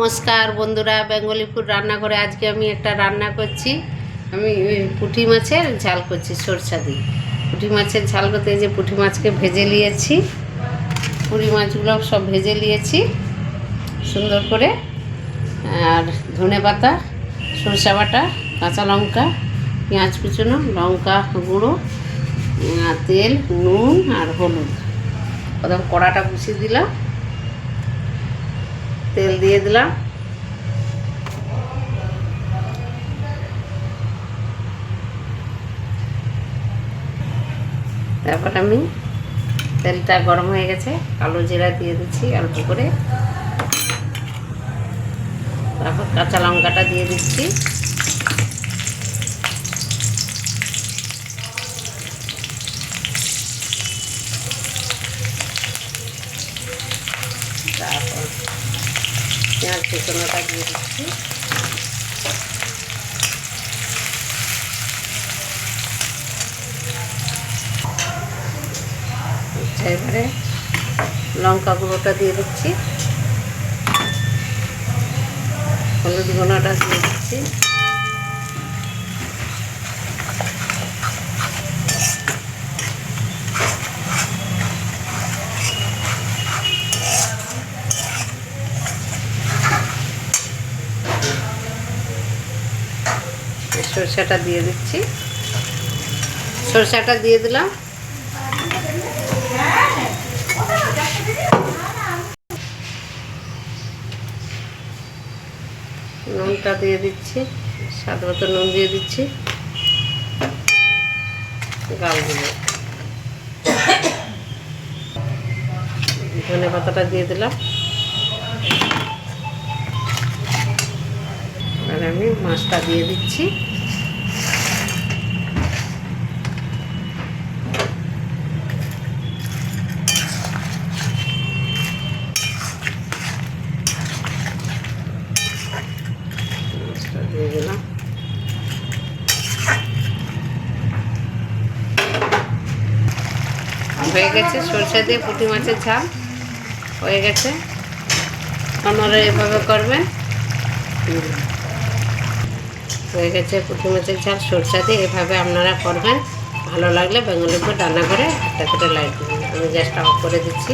নমস্কার বন্ধুরা, Bengali food রান্নাঘরে আজকে আমি একটা রান্না করছি। আমি পুঁটি মাছের ঝাল করছি সরষা দিয়ে। পুঁটি মাছের ঝাল করতে যে পুঁটি মাছকে ভেজে নিয়েছি, পুঁটি মাছগুলো সব ভেজে নিয়েছি সুন্দর করে। আর ধনে পাতা, সরষা বাটা, কাঁচা লঙ্কা, পেঁয়াজ কুচনো, লঙ্কা গুঁড়ো, তেল, নুন আর হলুদ। প্রথম কড়াটা বসিয়ে দিলাম, তেল দিয়ে দিলাম, তারপর আমি তেলটা গরম হয়ে গেছে, কালো জিরা দিয়ে দিচ্ছি অল্প করে, তারপর কাঁচা লঙ্কাটা দিয়ে দিচ্ছি, তারপর পেঁয়াজ কুচনোটা দিয়ে দিচ্ছি, এবারে লঙ্কা গুঁড়োটা দিয়ে দিচ্ছি, হলুদ গুঁড়োটা দিয়ে দিচ্ছি, সরষাটা দিয়ে দিচ্ছি, সরষাটা দিয়ে দিলাম, নুনটা দিয়ে দিচ্ছি, স্বাদ মতো নুন দিয়ে দিচ্ছি, গালগুলো ধনে পাতাটা দিয়ে দিলাম। আর আমি মাছটা দিয়ে দিচ্ছি, দিয়ে দিলাম, হয়ে গেছে সরষে দিয়ে পুঁটি মাছের ঝাল হয়ে গেছে। আপনারা এভাবে করবেন। হয়ে গেছে পুঁটি মাছের ঝাল সরষে দিয়ে, এভাবে আপনারা করবেন। ভালো লাগলে বেঙ্গলি ফুড রান্না করে একটা করে লাইক দেবেন। আমি গ্যাসটা অফ করে দিচ্ছি,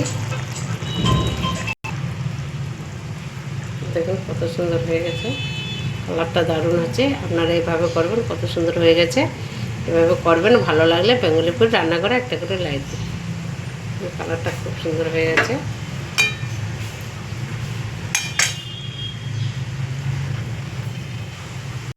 দেখুন কত সুন্দর হয়ে গেছে, কালারটা দারুণ হচ্ছে। আপনারা এইভাবে করবেন, কত সুন্দর হয়ে গেছে। এভাবে করবেন, ভালো লাগলে বেঙ্গলি ফুড রান্না করে একটা করে লাইক দেবেন। কালারটা খুব সুন্দর হয়ে গেছে।